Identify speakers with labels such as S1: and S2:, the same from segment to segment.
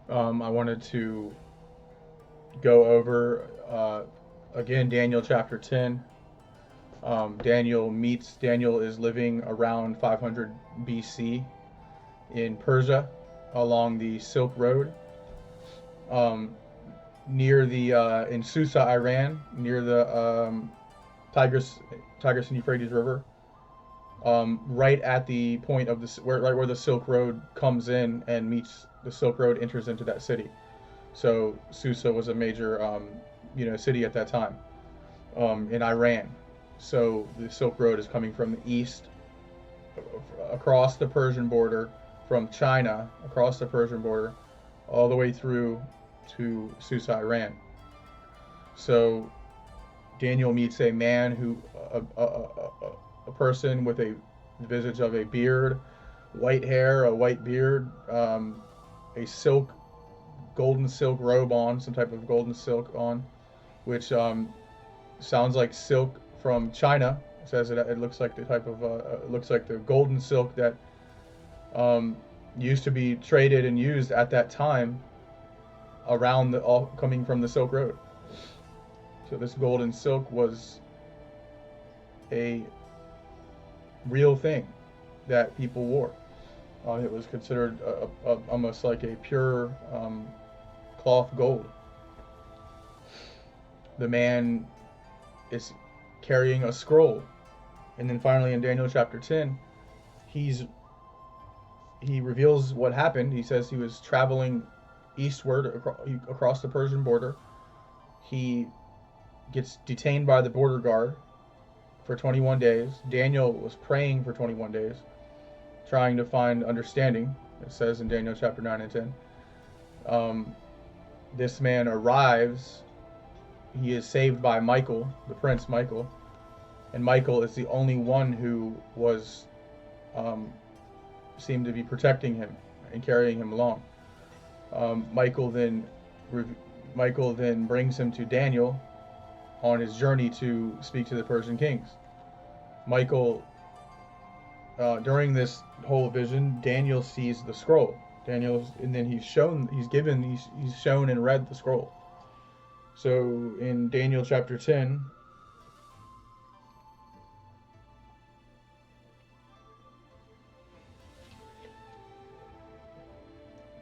S1: I wanted to go over again Daniel chapter 10. Daniel is living around 500 BC in Persia along the Silk Road, um, near the in Susa, Iran, near the Tigris Tigris and Euphrates River, right at the point of the right where the Silk Road comes in and meets the Silk Road enters into that city. So Susa was a major city at that time, in Iran. So the Silk Road is coming from the east across the Persian border, from China across the Persian border, all the way through to Susa, Iran. So Daniel meets a man who, a person with a visage of a beard, white hair, a white beard, a golden silk robe on, some type of golden silk on, which sounds like silk from China. It says it looks like the type of it looks like the golden silk that um, used to be traded and used at that time around the all coming from the Silk Road. So this golden silk was a real thing that people wore. It was considered almost like a pure cloth gold. The man is carrying a scroll, and then finally in Daniel chapter 10, he's he reveals what happened. He says he was traveling eastward across the Persian border. He gets detained by the border guard for 21 days. Daniel was praying for 21 days, trying to find understanding. It says in Daniel chapter 9 and 10. This man arrives. He is saved by Michael, the prince Michael, and Michael is the only one who was seemed to be protecting him and carrying him along. Um, Michael then Michael then brings him to Daniel on his journey to speak to the Persian kings. Michael, during this whole vision, Daniel sees the scroll. And then he's shown and read the scroll. So in Daniel chapter 10,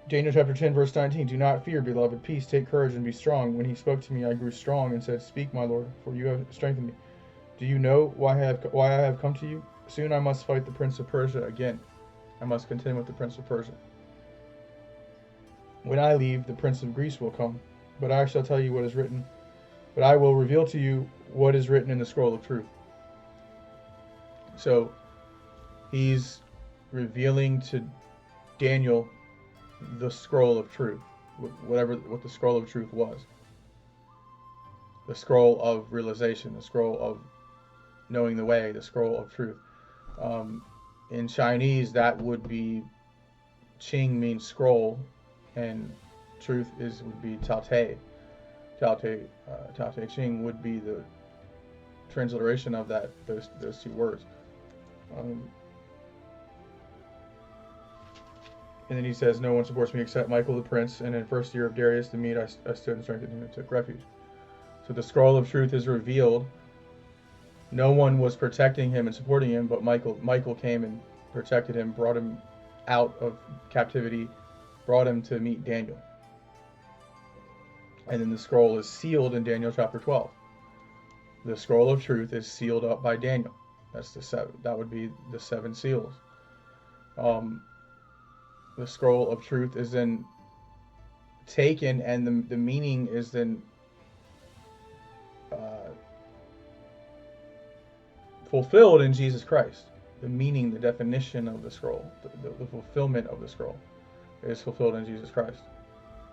S1: Daniel chapter 10, verse 19, do not fear, beloved, peace, take courage and be strong. When he spoke to me, I grew strong and said, speak, my Lord, for you have strengthened me. Do you know why I have come to you? Soon I must fight the prince of Persia again. I must contend with the prince of Persia. When I leave, the prince of Greece will come, but I shall tell you what is written. But I will reveal to you what is written in the scroll of truth. So he's revealing to Daniel the scroll of truth, what the scroll of truth was. The scroll of realization, the scroll of knowing the way, the scroll of truth. In Chinese, that would be Qing means scroll, and truth would be Tao Te. Tao Te Ching would be the transliteration of those two words. And then he says, no one supports me except Michael the prince, and in the first year of Darius the Mede I stood and strengthened him and took refuge. So the scroll of truth is revealed. No one was protecting him and supporting him, but Michael came and protected him, brought him out of captivity, brought him to meet Daniel. And then the scroll is sealed in Daniel chapter 12. The scroll of truth is sealed up by Daniel. That would be the seven seals. The scroll of truth is then taken, and the meaning is then fulfilled in Jesus Christ. The meaning, the definition of the scroll, the fulfillment of the scroll is fulfilled in Jesus Christ.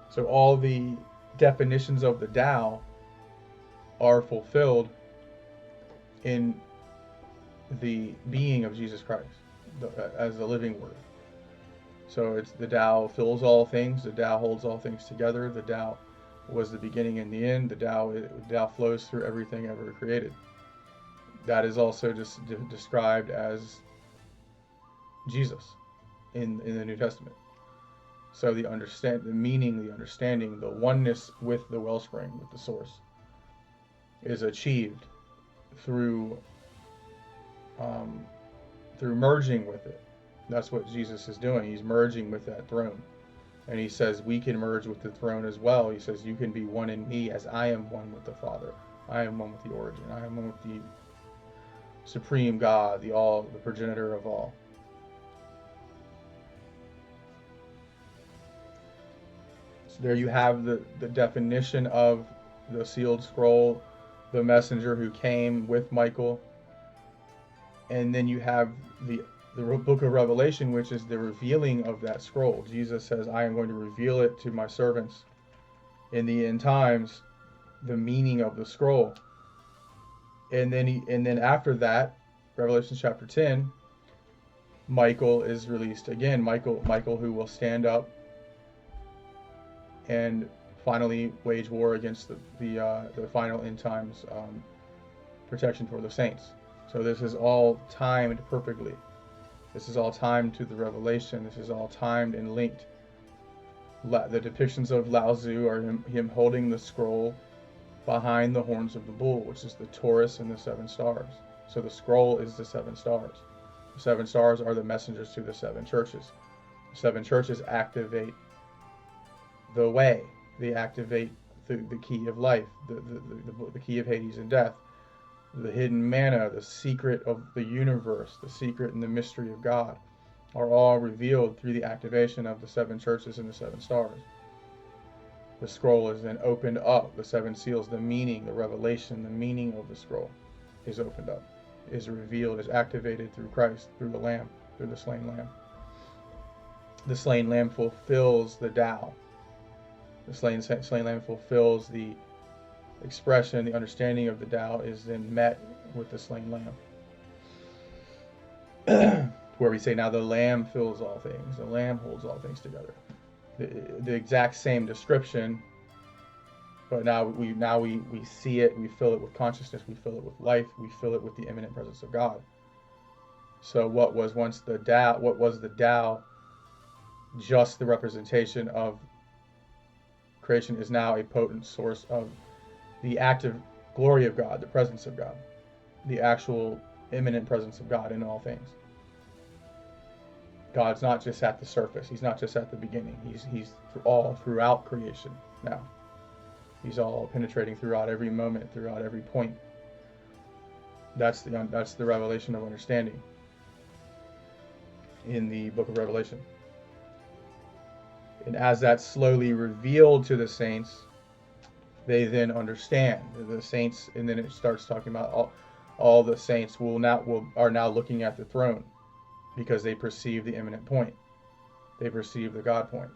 S1: So all the definitions of the DAO are fulfilled in the being of Jesus Christ as the living word. So it's the DAO fills all things, the DAO holds all things together, the DAO was the beginning and the end, the DAO flows through everything ever created. That is also just described as Jesus in the New Testament. So the meaning, the understanding, the oneness with the wellspring, with the source, is achieved through um, through merging with it. That's what Jesus is doing. He's merging with that throne. And he says we can merge with the throne as well. He says you can be one in me as I am one with the Father. I am one with the origin. I am one with the supreme God, the progenitor of all. So there you have the definition of the sealed scroll, the messenger who came with Michael. And then you have the book of Revelation, which is the revealing of that scroll. Jesus says, I am going to reveal it to my servants in the end times, the meaning of the scroll. And then after that, Revelation chapter 10, Michael is released again. Michael who will stand up and finally wage war against the final end times protection for the saints. So this is all timed perfectly. This is all timed to the revelation. This is all timed and linked. The depictions of Lao Tzu are him holding the scroll behind the horns of the bull, which is the Taurus and the 7 stars. So the scroll is the 7 stars. The 7 stars are the messengers to the 7 churches. The 7 churches activate the way. They activate the key of life, the key of Hades and death, the hidden manna, the secret of the universe, the secret and the mystery of God are all revealed through the activation of the 7 churches and the 7 stars. The scroll is then opened up, the 7 seals, the meaning, the revelation, the meaning of the scroll is opened up, is revealed, is activated through Christ, through the Lamb, through the slain Lamb. The slain Lamb fulfills the DAO. The slain Lamb fulfills the expression, the understanding of the DAO is then met with the slain Lamb. Where we say now the Lamb fills all things, the Lamb holds all things together. The exact same description, but now we see it, we fill it with consciousness, we fill it with life, we fill it with the immanent presence of God. So what was once the DAO, what was the DAO, just the representation of creation, is now a potent source of the active glory of God, the presence of God, the actual immanent presence of God in all things. God's not just at the surface. He's not just at the beginning. He's all throughout creation now. He's all penetrating throughout every moment, throughout every point. That's the revelation of understanding in the book of Revelation. And as that's slowly revealed to the saints, they then understand. The saints, and then it starts talking about all the saints are now looking at the throne because they perceive the immanent point. They perceive the God point.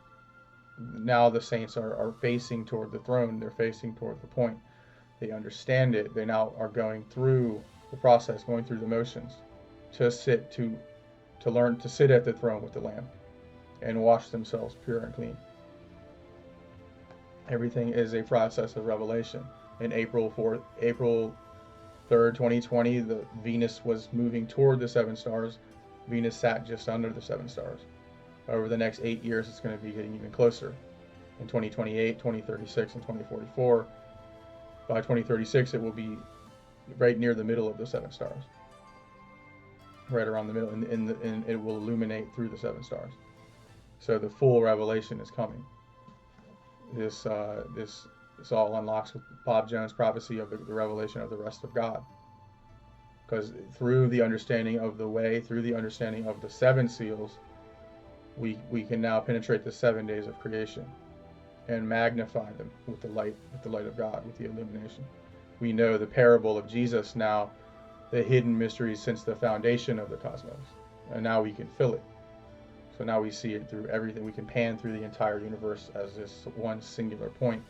S1: Now the saints are facing toward the throne. They're facing toward the point. They understand it. They now are going through the process, going through the motions to learn to sit at the throne with the Lamb and wash themselves pure and clean. Everything is a process of revelation. In April 3rd, 2020, the Venus was moving toward the 7 stars. Venus sat just under the 7 stars. Over the next 8 years, it's going to be getting even closer. In 2028, 2036, and 2044, by 2036, it will be right near the middle of the 7 stars. Right around the middle, and it will illuminate through the 7 stars. So the full revelation is coming. This all unlocks with Bob Jones' prophecy of the revelation of the rest of God. Because through the understanding of the way, through the understanding of the 7 seals, we can now penetrate the 7 days of creation and magnify them with the light of God, with the illumination. We know the parable of Jesus now, the hidden mysteries since the foundation of the cosmos, and now we can fill it. So now we see it through everything. We can pan through the entire universe as this one singular point,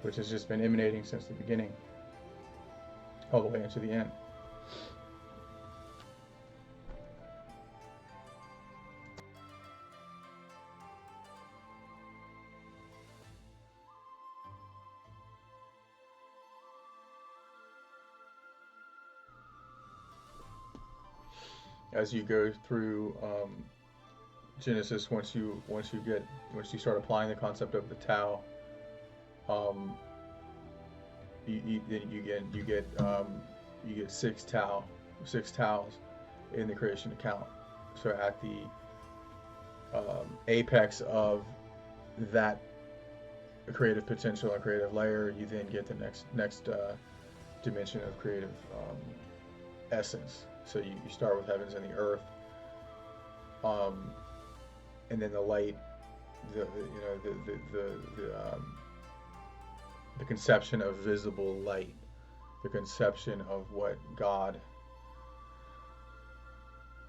S1: which has just been emanating since the beginning, all the way into the end. As you go through Genesis, once you start applying the concept of the Tao, um, you get six Taos in the creation account. So at the apex of that creative potential and creative layer, you then get the next dimension of creative essence. So you start with heavens and the earth, um, and then the light, the conception of visible light, the conception of what God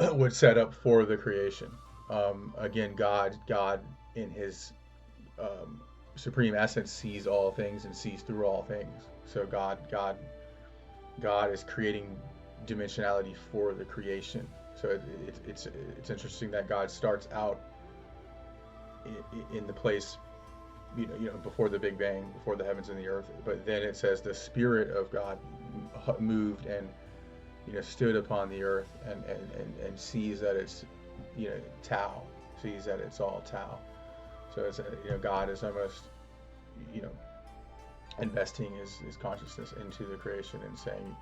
S1: would set up for the creation. Again, God in His supreme essence sees all things and sees through all things. So God is creating dimensionality for the creation. So it's interesting that God starts out in the place, before the Big Bang, before the heavens and the earth. But then it says the Spirit of God moved and stood upon the earth and sees that it's Tao, sees that it's all Tao. So it's God is almost investing his consciousness into the creation and saying,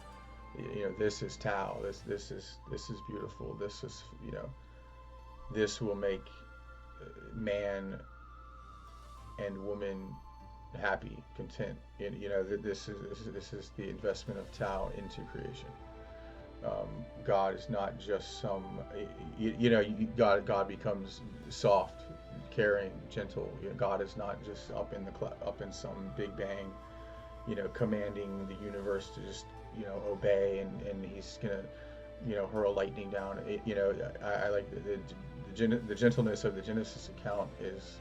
S1: this is Tao, this is beautiful, this is this will make man and woman happy, content. This is the investment of Tao into creation. God is not just some, God becomes soft, caring, gentle. God is not just up in some Big Bang, commanding the universe to just obey, and he's gonna hurl lightning down. I like the gentleness of the Genesis account is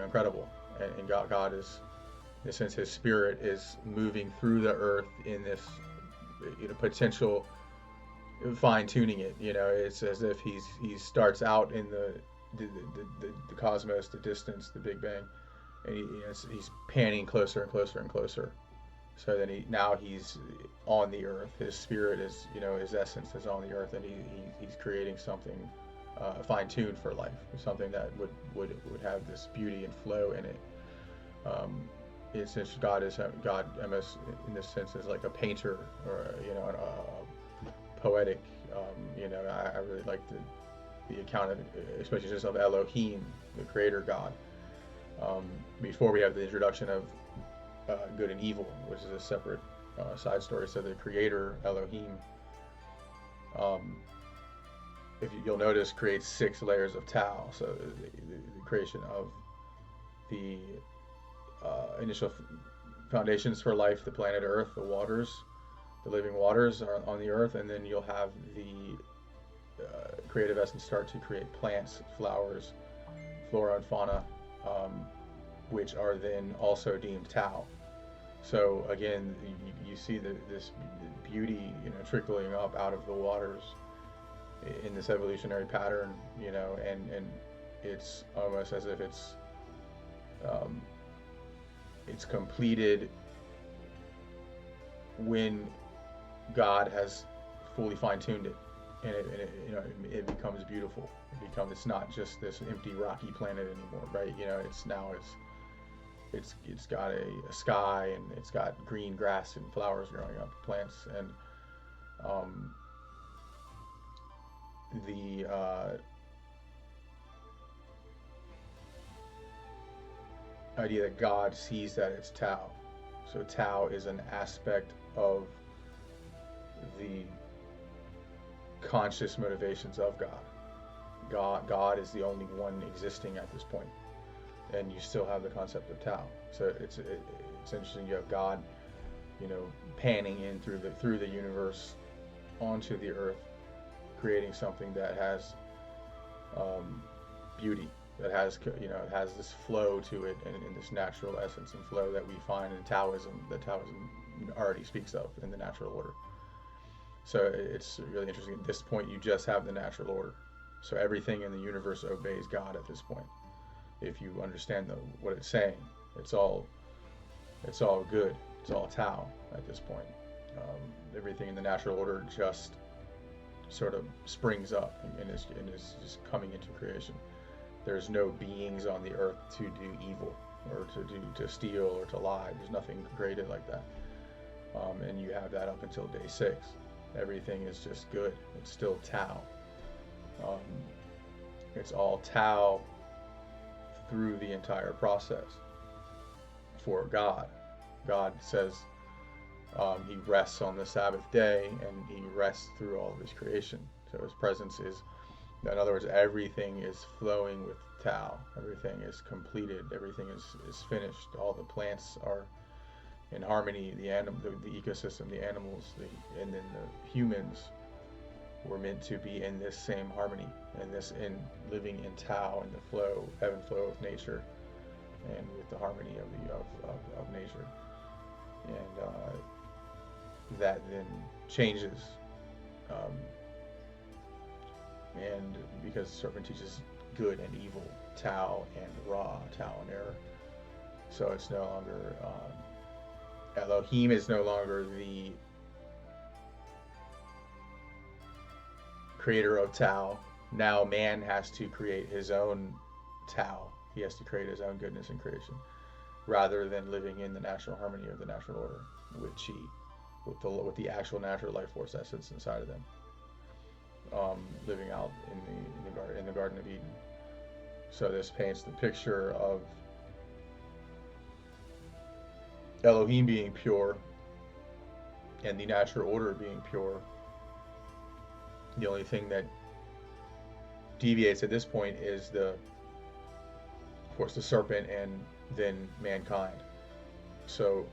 S1: incredible, and God is, in a sense, His Spirit is moving through the earth in this potential, fine-tuning it. It's as if he starts out in the cosmos, the distance, the Big Bang, and he's panning closer and closer and closer. So then he's on the earth. His spirit is, his essence is on the earth, and he's creating something fine-tuned for life, something that would have this beauty and flow in it. It's God almost in this sense is like a painter, or a poetic. I really like the account of, especially just of Elohim, the creator God. Before we have the introduction of good and evil, which is a separate side story. So the creator Elohim, if you'll notice, creates 6 layers of Tao. So the creation of the initial foundations for life, the planet Earth, the waters, the living waters are on the earth, and then you'll have the creative essence start to create plants, flowers, flora and fauna, which are then also deemed Tao. So again, you see this beauty, trickling up out of the waters in this evolutionary pattern, and it's almost as if it's completed when God has fully fine-tuned it, and it becomes beautiful. It's not just this empty rocky planet anymore, right? It's got a sky, and it's got green grass and flowers growing up, plants, and the idea that God sees that it's Tao. So Tao is an aspect of the conscious motivations of God. God is the only one existing at this point, and you still have the concept of Tao. So it's interesting. You have God, panning in through the universe onto the earth, creating something that has beauty, that has it has this flow to it, and this natural essence and flow that we find in Taoism, that Taoism already speaks of in the natural order. So it's really interesting. At this point, you just have the natural order. So everything in the universe obeys God at this point. If you understand what it's saying, it's all good. It's all Tao at this point. Everything in the natural order just sort of springs up and is just coming into creation. There's no beings on the earth to do evil or to steal or to lie. There's nothing created like that. And you have that up until day 6. Everything is just good. It's still Tao. Um, it's all Tao through the entire process for God. God says he rests on the Sabbath day, and he rests through all of his creation. So his presence is, in other words, everything is flowing with Tao. Everything is completed. Everything is finished. All the plants are in harmony. The ecosystem, the animals, and then the humans were meant to be in this same harmony, in living in Tao, in the flow, ebb and flow of nature, and with the harmony of nature. And that then changes, and because serpent teaches good and evil, Tao and Ra, Tao and error. So it's no longer Elohim is no longer the creator of Tao. Now man has to create his own Tao. He has to create his own goodness in creation, rather than living in the natural harmony of the natural order with Chi, with the actual natural life force that sits inside of them, living out in the Garden of Eden. So this paints the picture of Elohim being pure and the natural order being pure. The only thing that deviates at this point is of course, the serpent and then mankind. So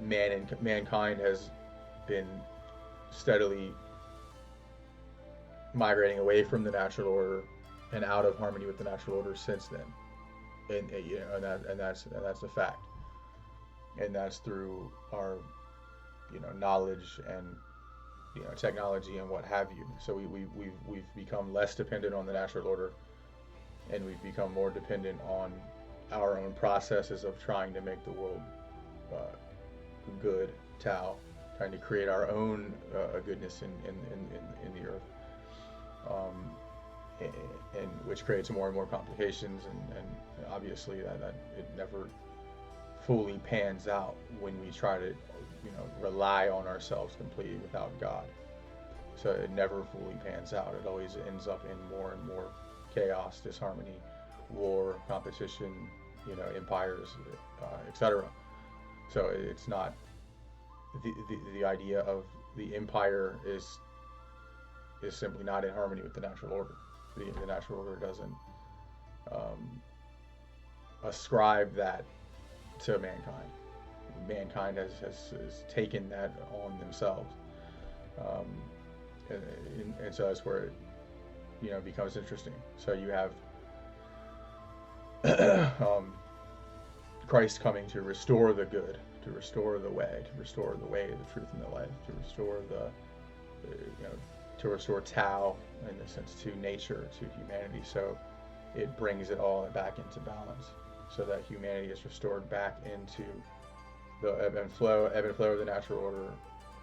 S1: mankind has been steadily migrating away from the natural order and out of harmony with the natural order since then, and that's a fact, and that's through our knowledge and technology and what have you. So we've become less dependent on the natural order, and we've become more dependent on our own processes of trying to make the world good, Tao, trying to create our own goodness in the earth, and which creates more and more complications, and obviously that it never fully pans out when we try to rely on ourselves completely without God. So it never fully pans out. It always ends up in more and more chaos, disharmony, war, competition, empires, etc. So it's not the idea of the empire is simply not in harmony with the natural order. The natural order doesn't ascribe that to mankind. Mankind has taken that on themselves, and so that's where it becomes interesting. So you have Christ coming to restore the good, to restore the way, the truth, and the life, to restore to restore Tao, in the sense, to nature, to humanity. So it brings it all back into balance, so that humanity is restored back into the ebb and flow of the natural order,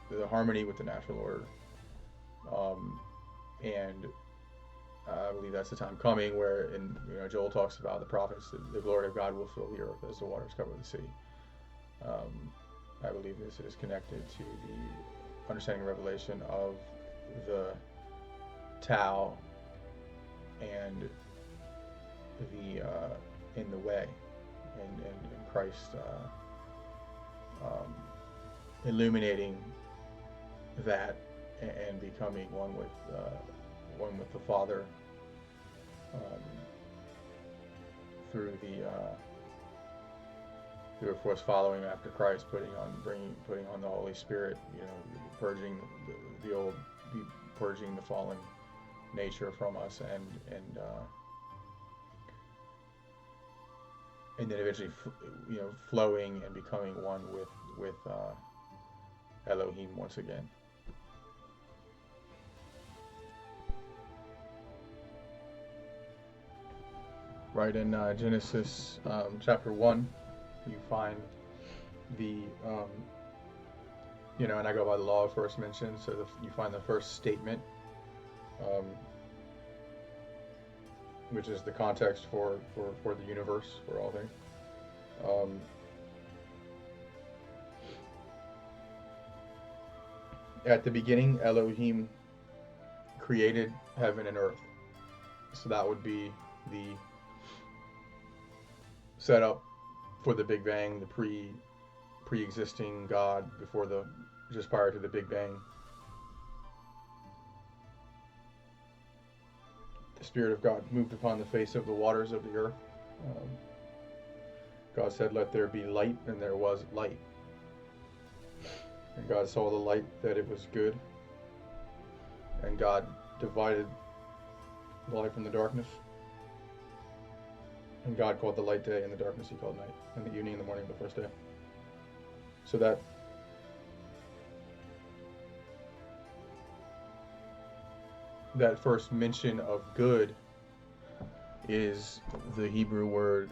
S1: the harmony with the natural order. And I believe that's the time coming where, Joel talks about the prophets, the glory of God will fill the earth as the waters cover the sea. I believe this is connected to the understanding and revelation of the Tao and the in the way, and Christ illuminating that and becoming one with the Father, through of course following after Christ, putting on the Holy Spirit, purging purging the fallen nature from us, and then eventually flowing and becoming one with Elohim once again. Right in Genesis chapter 1, you find the And I go by the law of first mention. So you find the first statement, um, which is the context for the universe, for all things. Um, at the beginning, Elohim created heaven and earth. So that would be the setup for the Big Bang, the pre-existing God before just prior to the Big Bang. The Spirit of God moved upon the face of the waters of the earth. Um, God said, "Let there be light," and there was light. And God saw the light that it was good. And God divided the light from the darkness. And God called the light day, and the darkness he called night, and the evening and the morning the first day. So that first mention of good is the Hebrew word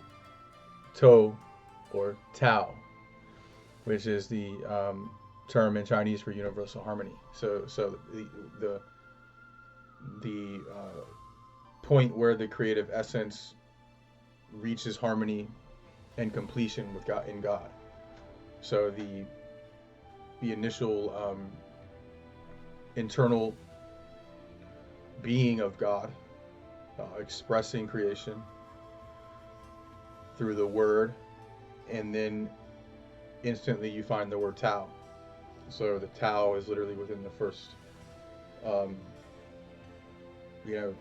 S1: to or tao, which is the term in Chinese for universal harmony. So the point where the creative essence reaches harmony and completion with God in God. So the initial internal being of God, expressing creation through the word, and then instantly you find the word Tao. So the Tao is literally within the first, um, this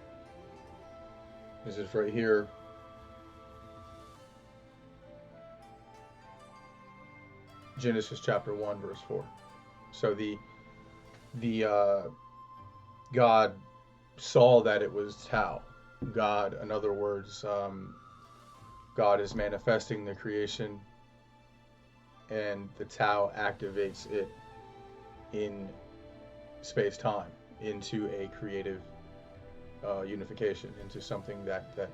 S1: is right here. Genesis chapter 1 verse 4. So the God saw that it was Tao. God, in other words, God is manifesting the creation, and the Tao activates it in space-time into a creative unification, into something that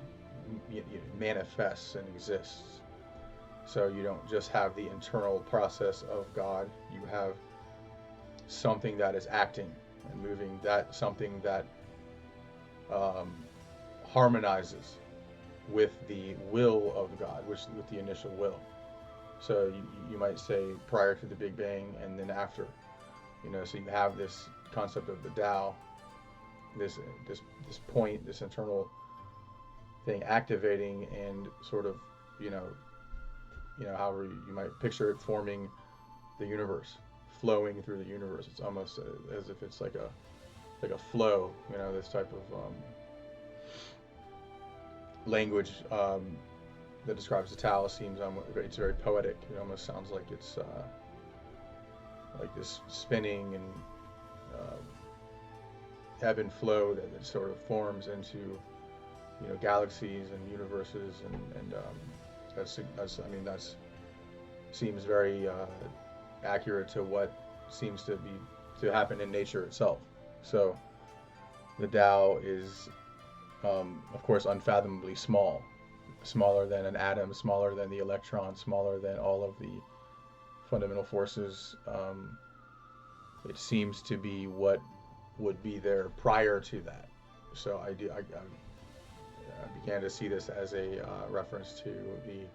S1: manifests and exists. So you don't just have the internal process of God, you have something that is acting and moving, that something that harmonizes with the will of God, with the initial will. So you might say prior to the Big Bang and then after, so you have this concept of the Tao, this point, this internal thing activating and sort of, however you might picture it, forming the universe, flowing through the universe. It's almost as if it's like a flow, this type of language that describes the Tao seems it's very poetic. It almost sounds like it's like this spinning and ebb and flow that sort of forms into galaxies and universes, and that's seems very accurate to what seems to happen in nature itself. So the Tao is of course unfathomably small, smaller than an atom, smaller than the electron, smaller than all of the fundamental forces. It seems to be what would be there prior to that. So I began to see this as a reference to the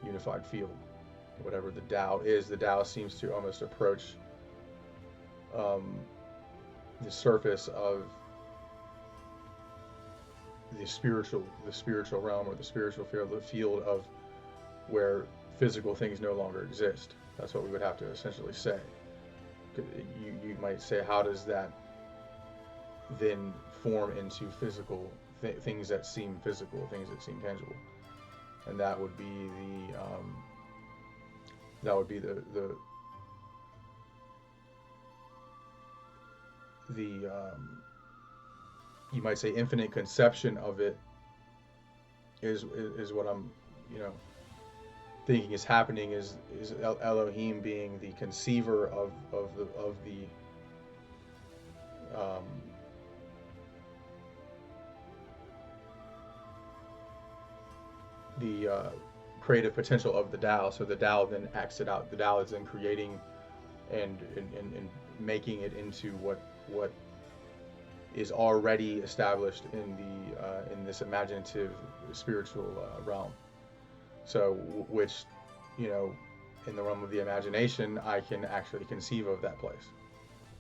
S1: unified field, whatever the Tao is. The Tao seems to almost approach the surface of the spiritual realm, or the spiritual field, the field of where physical things no longer exist. That's what we would have to essentially say. You might say, how does that then form into physical things that seem physical, things that seem tangible? And that would be the you might say infinite conception of it is what I'm thinking is happening, is Elohim being the conceiver of the creative potential of the Tao. So the Tao then acts it out. The Tao is then creating and making it into what is already established in this imaginative spiritual realm. So, which, you know, in the realm of the imagination, I can actually conceive of that place.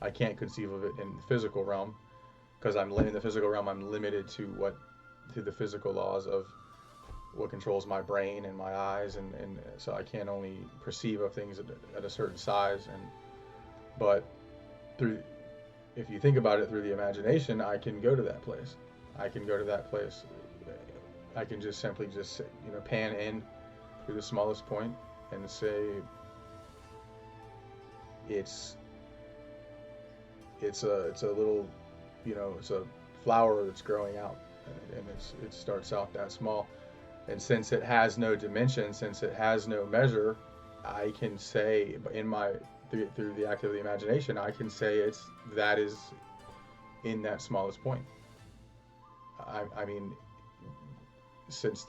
S1: I can't conceive of it in the physical realm because in the physical realm. I'm limited to the physical laws of what controls my brain and my eyes, and so I can only perceive of things at a certain size. But through, if you think about it through the imagination, I can go to that place. I can go to that place. I can just simply pan in to the smallest point and say it's a little, it's a flower that's growing out, and it starts out that small. And since it has no dimension, since it has no measure, I can say through the act of the imagination, I can say that is in that smallest point. I mean, since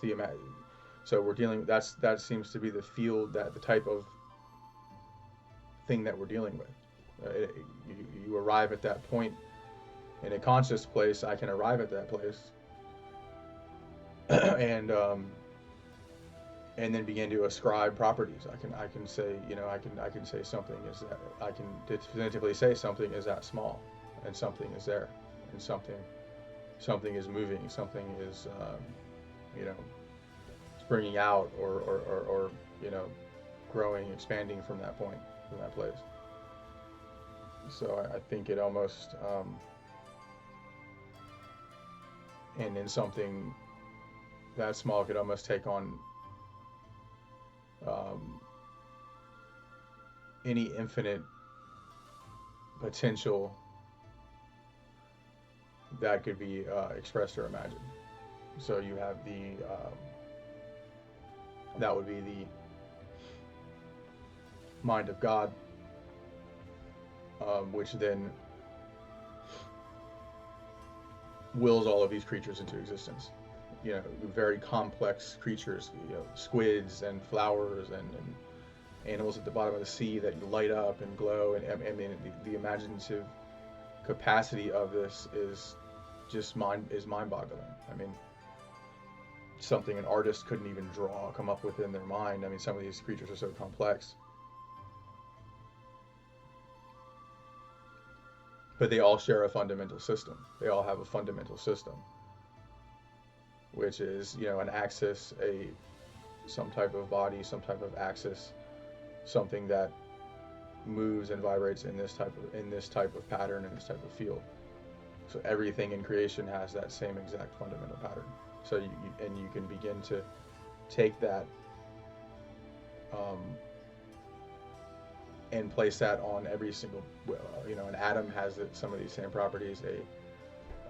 S1: so we're dealing with that seems to be the field, that the type of thing that we're dealing with. You arrive at that point in a conscious place. I can arrive at that place and then begin to ascribe properties. I can say, I can say something is that, I can definitively say something is that small, and something is there, and something is moving, something is springing out, or growing, expanding from that point, from that place. So I think it almost and in something that small could almost take on any infinite potential that could be expressed or imagined. So you have that would be the mind of God, which then wills all of these creatures into existence. Very complex creatures, squids and flowers and animals at the bottom of the sea that light up and glow. And I mean, the imaginative capacity of this is just mind-boggling. I mean, something an artist couldn't even come up with in their mind. I mean, some of these creatures are so complex. But they all share a fundamental system. They all have a fundamental system, which is, an axis, some type of body, some type of axis, something that moves and vibrates in this type of pattern, in this type of field. So everything in creation has that same exact fundamental pattern. So you can begin to take that and place that on every single, an atom has some of these same properties.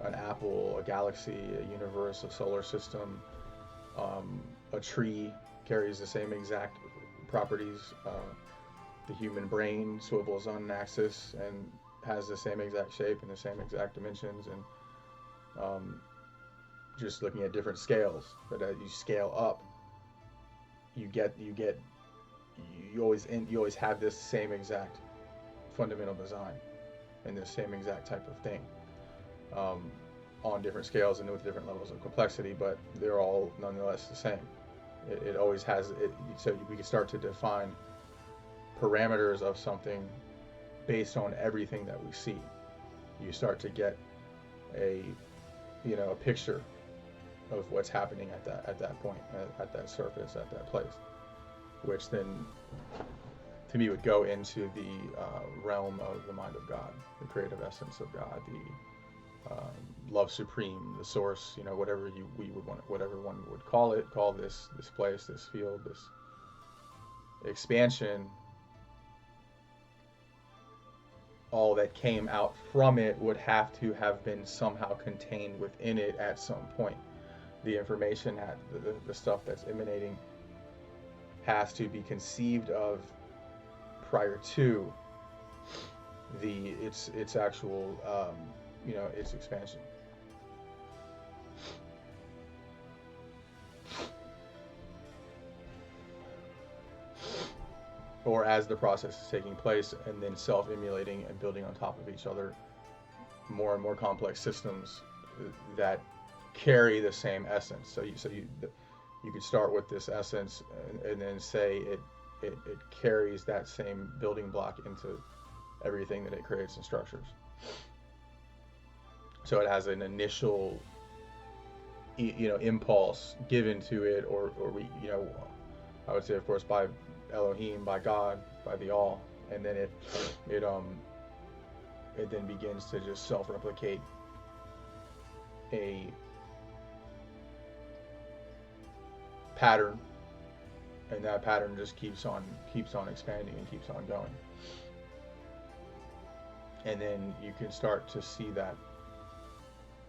S1: An apple, a galaxy, a universe, a solar system, a tree carries the same exact properties. The human brain swivels on an axis and has the same exact shape and the same exact dimensions. And just looking at different scales, but as you scale up, you always have this same exact fundamental design and this same exact type of thing. On different scales and with different levels of complexity, but they're all nonetheless the same. It always has it. So we can start to define parameters of something based on everything that we see. You start to get a picture of what's happening at that point, at that surface, at that place, which then to me would go into the realm of the mind of God, the creative essence of God, the love supreme, the source, whatever we would want, whatever one would call this place, this field, this expansion. All that came out from it would have to have been somehow contained within it at some point. The information, the stuff that's emanating, has to be conceived of prior to its actual its expansion. or as the process is taking place, and then self-emulating and building on top of each other more and more complex systems that carry the same essence. So you could start with this essence, and then say it carries that same building block into everything that it creates and structures. So it has an initial impulse given to it, or we, I would say, of course, by Elohim, by God, by the All, and then it then begins to just self-replicate a pattern, and that pattern just keeps on expanding and keeps on going. And then you can start to see that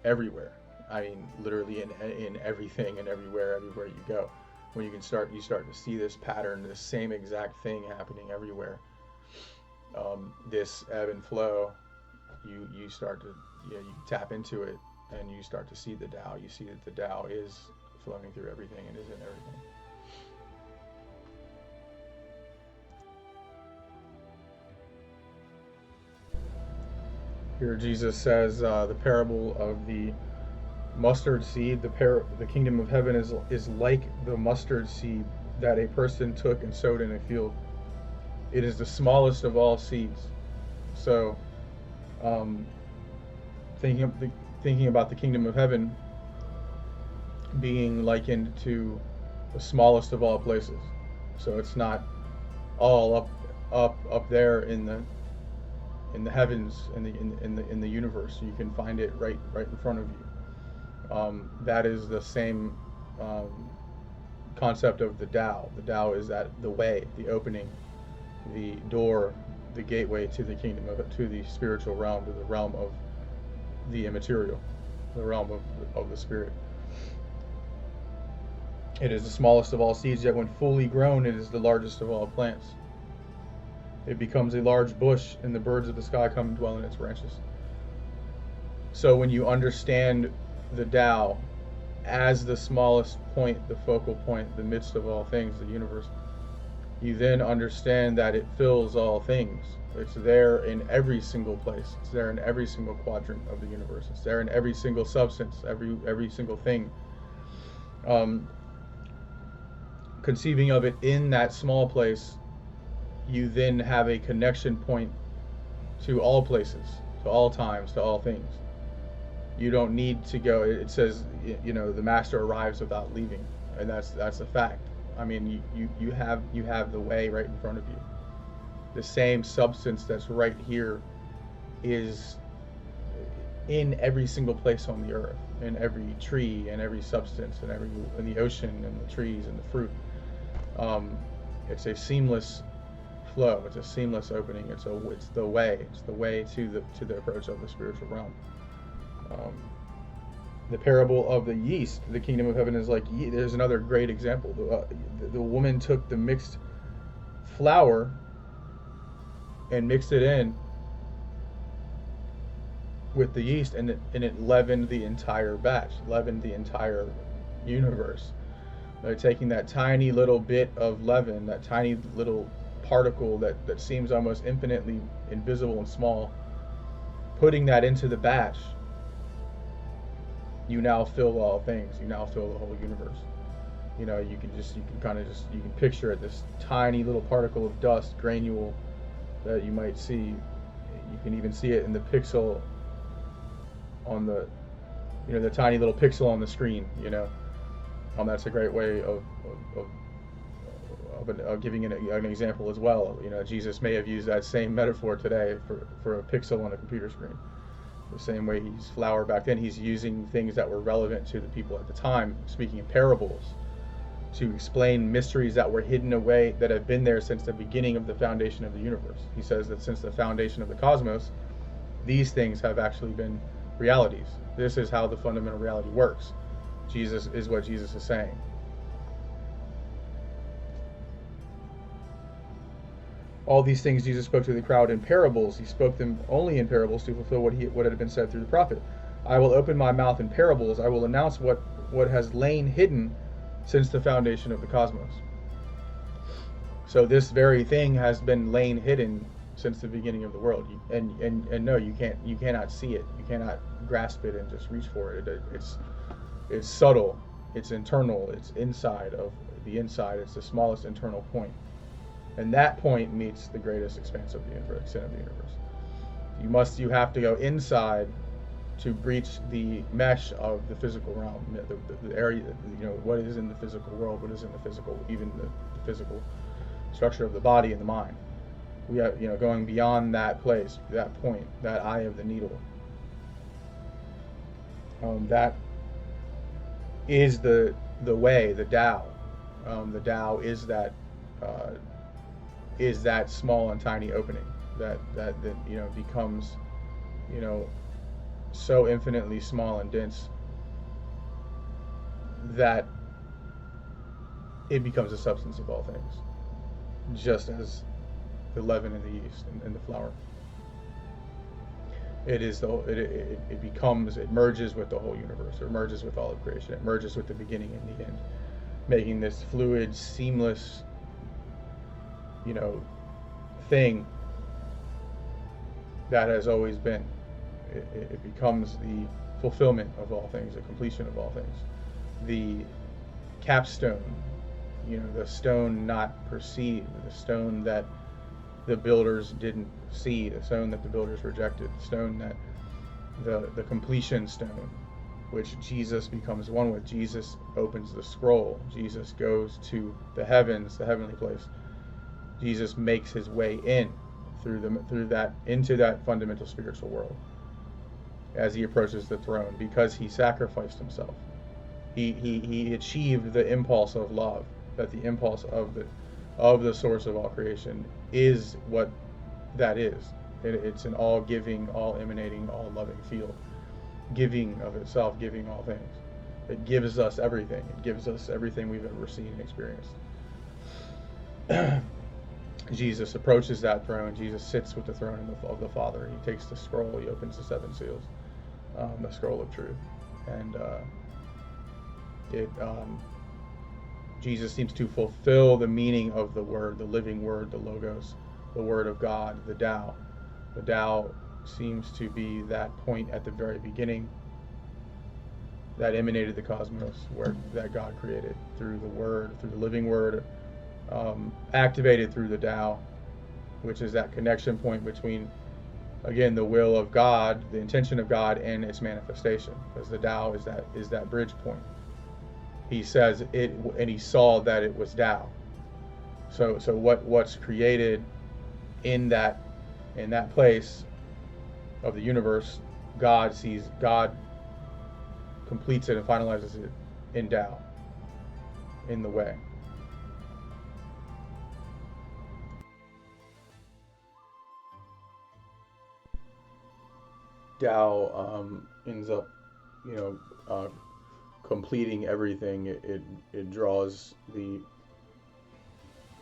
S1: everywhere. I mean, literally in everything and everywhere you go. When you start to see this pattern, this same exact thing happening everywhere. This ebb and flow, you start to you tap into it, and you start to see the DAO. You see that the DAO is flowing through everything and is in everything. Here Jesus says the parable of the mustard seed. The kingdom of heaven is like the mustard seed that a person took and sowed in a field. It is the smallest of all seeds. So, thinking about the kingdom of heaven being likened to the smallest of all places. So it's not all up there in the heavens, in the universe. You can find it right in front of you. That is the same concept of the DAO. The DAO is that the way, the opening, the door, the gateway to the kingdom to the spiritual realm, to the realm of the immaterial, the realm of the spirit. It is the smallest of all seeds, yet when fully grown, it is the largest of all plants. It becomes a large bush, and the birds of the sky come and dwell in its branches. So when you understand the DAO as the smallest point, the focal point, the midst of all things, the universe, you then understand that it fills all things. It's there in every single place. It's there in every single quadrant of the universe. It's there in every single substance, every single thing. Conceiving of it in that small place, you then have a connection point to all places, to all times, to all things. You don't need to go. It says, the master arrives without leaving, and that's a fact. I mean, you have the way right in front of you. The same substance that's right here is in every single place on the earth, in every tree and every substance, and in the ocean and the trees and the fruit. It's a seamless flow. It's a seamless opening. It's the way. It's the way to the approach of the spiritual realm. The parable of the yeast. The kingdom of heaven is like yeast. There's another great example. The woman took the mixed flour and mixed it in with the yeast, and it leavened the entire batch, leavened the entire universe. They're taking that tiny little bit of leaven, that tiny little particle that seems almost infinitely invisible and small, putting that into the batch. You now fill all things. You now fill the whole universe. You can picture it, this tiny little particle of dust, granule, that you might see. You can even see it in the pixel on the tiny little pixel on the screen. That's a great way of giving an example as well. Jesus may have used that same metaphor today for a pixel on a computer screen. The same way he's flour back then, he's using things that were relevant to the people at the time, speaking in parables, to explain mysteries that were hidden away, that have been there since the beginning of the foundation of the universe. He says that since the foundation of the cosmos, these things have actually been realities. This is how the fundamental reality works. Jesus is what Jesus is saying. All these things Jesus spoke to the crowd in parables. He spoke them only in parables to fulfill what had been said through the prophet. I will open my mouth in parables. I will announce what has lain hidden since the foundation of the cosmos. So this very thing has been lain hidden since the beginning of the world. And no, you cannot see it. You cannot grasp it and just reach for it. It's subtle. It's internal. It's inside of the inside. It's the smallest internal point. And that point meets the greatest expanse of the universe, extent of the universe. You have to go inside to breach the mesh of the physical realm, the area, what is in the physical world, what is in the physical, even the physical structure of the body and the mind. We have, going beyond that place, that point, that eye of the needle. That is the way, the Tao. The Tao is that small and tiny opening that becomes, so infinitely small and dense that it becomes the substance of all things, just as the leaven in the yeast and the flour. It merges with the whole universe. It merges with all of creation. It merges with the beginning and the end, making this fluid, seamless, thing that has always been. It becomes the fulfillment of all things, the completion of all things, the capstone, the stone not perceived, the stone that the builders didn't see, the stone that the builders rejected, the stone that the completion stone, which Jesus becomes one with. Jesus opens the scroll. Jesus goes to the heavens, the heavenly place. Jesus makes his way in into that fundamental spiritual world as he approaches the throne, because he sacrificed himself. He achieved the impulse of love, that the impulse of the source of all creation is what that is. It's an all giving, all emanating, all loving field, giving of itself, giving all things. It gives us everything. It gives us everything we've ever seen and experienced. Jesus approaches that throne. Jesus sits with the throne of the Father. He takes the scroll. He opens the seven seals, the scroll of truth, and Jesus seems to fulfill the meaning of the word, the living word, the logos, the word of God, the Tao. The Tao seems to be that point at the very beginning that emanated the cosmos, that God created through the word, through the living word, activated through the Tao, which is that connection point between, again, the will of God, the intention of God, and its manifestation, because the Tao is that bridge point. He says it, and he saw that it was Tao. So what's created in that place of the universe, God completes it and finalizes it in Tao, in the way. Tao ends up, completing everything. It draws the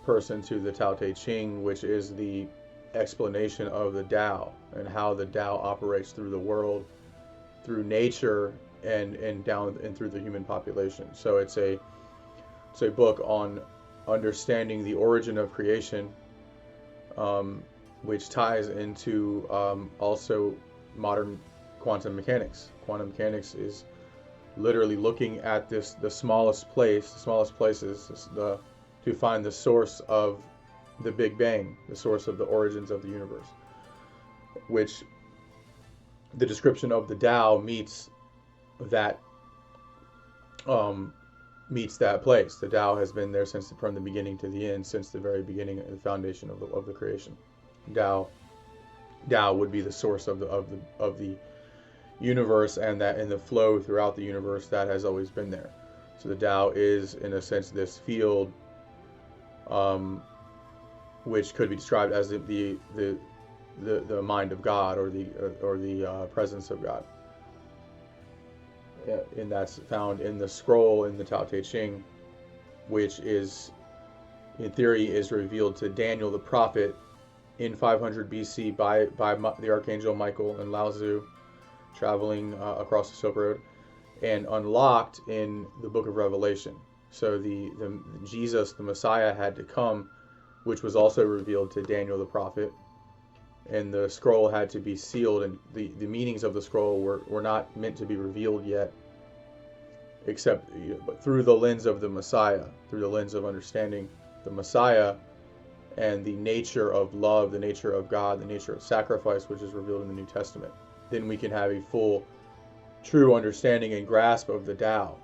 S1: person to the Tao Te Ching, which is the explanation of the Tao and how the Tao operates through the world, through nature, and down and through the human population. So it's a book on understanding the origin of creation, which ties into also modern quantum mechanics. Quantum mechanics is literally looking at the smallest places, to find the source of the Big Bang, the source of the origins of the universe, which the description of the Tao meets that place. The Tao has been there from the beginning to the end, since the very beginning, the foundation of the creation. Tao would be the source of the universe, and the flow throughout the universe that has always been there. So the Tao is, in a sense, this field, which could be described as the mind of God, or the presence of God. And that's found in the scroll in the Tao Te Ching, which is, in theory, is revealed to Daniel the prophet in 500 BC by the archangel Michael and Lao Tzu, traveling across the Silk Road, and unlocked in the book of Revelation. So the Jesus, the Messiah, had to come which was also revealed to Daniel the prophet. And the scroll had to be sealed, and the meanings of the scroll were not meant to be revealed yet, except but through the lens of the Messiah, through the lens of understanding the Messiah and the nature of love, the nature of God, the nature of sacrifice, which is revealed in the New Testament. Then we can have a full, true understanding and grasp of the Tao,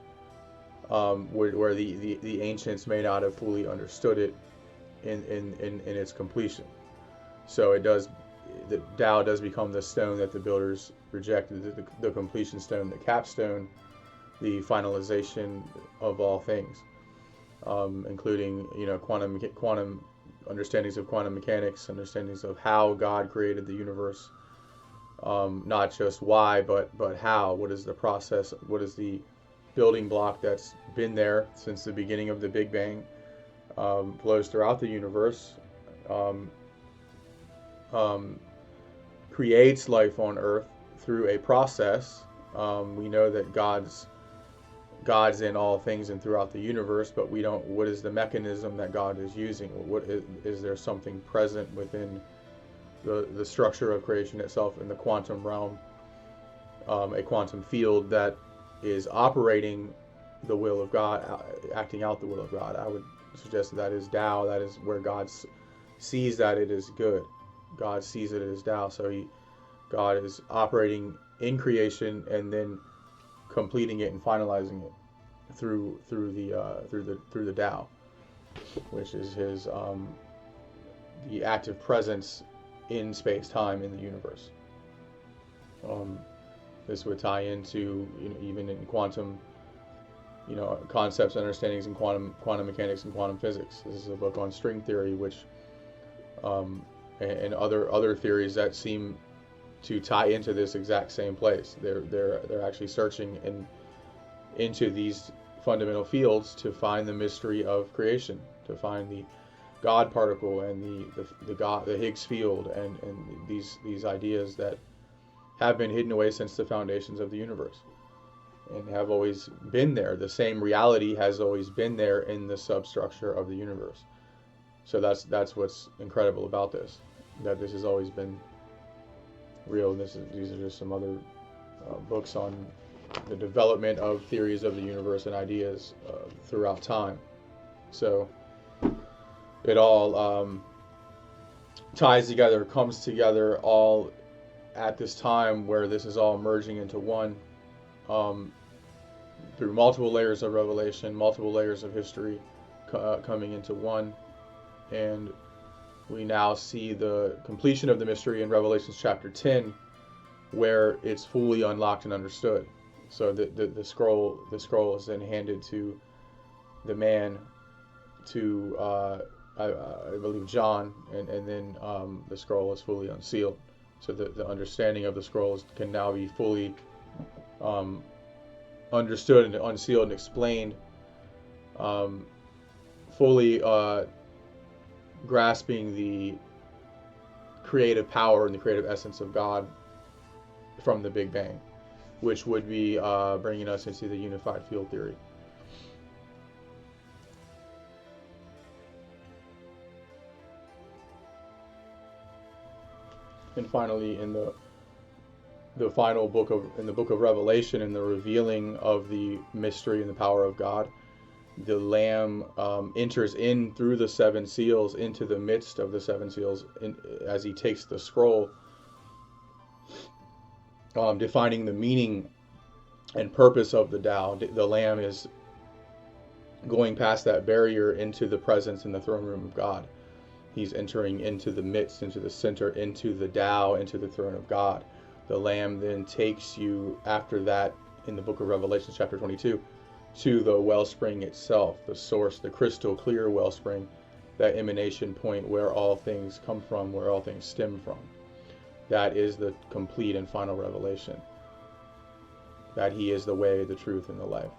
S1: where the ancients may not have fully understood it in its completion. So it does, the Tao does become the stone that the builders rejected, the completion stone, the capstone, the finalization of all things, including quantum understandings of quantum mechanics, understandings of how God created the universe, not just why, but how. What is the process? What is the building block that's been there since the beginning of the Big Bang, flows throughout the universe, creates life on Earth through a process. We know that God's in all things and throughout the universe, but we don't. What is the mechanism that God is using? What is there something present within the structure of creation itself in the quantum realm, a quantum field that is operating the will of God, acting out the will of God? I would suggest that is Tao. That is where God sees that it is good. God sees it as Tao. So God is operating in creation and then completing it and finalizing it through the Tao, which is his the active presence in space-time in the universe. This would tie into even in quantum concepts and understandings in quantum mechanics and quantum physics. This is a book on string theory, which and other theories that seem to tie into this exact same place. They're actually searching into these fundamental fields to find the mystery of creation, to find the God particle and the Higgs field and these ideas that have been hidden away since the foundations of the universe and have always been there. The same reality has always been there in the substructure of the universe. So that's what's incredible about this, that this has always been real. These are just some other books on the development of theories of the universe and ideas throughout time. So it all ties together, comes together all at this time where this is all merging into one, through multiple layers of revelation, multiple layers of history coming into one. And we now see the completion of the mystery in Revelations chapter 10, where it's fully unlocked and understood. So the scroll is then handed to the man, to I believe John, and then the scroll is fully unsealed. So the understanding of the scrolls can now be fully understood and unsealed and explained, fully grasping the creative power and the creative essence of God from the Big Bang, which would be bringing us into the unified field theory. And finally, in the final book of Revelation, in the revealing of the mystery and the power of God, the Lamb enters in through the seven seals into the midst of the seven seals as he takes the scroll, defining the meaning and purpose of the Tao. The Lamb is going past that barrier into the presence in the throne room of God. He's entering into the midst, into the center, into the Tao, into the throne of God. The Lamb then takes you after that in the book of Revelation chapter 22 to the wellspring itself, the source, the crystal clear wellspring, that emanation point where all things come from, where all things stem from. That is the complete and final revelation, that he is the way, the truth, and the life.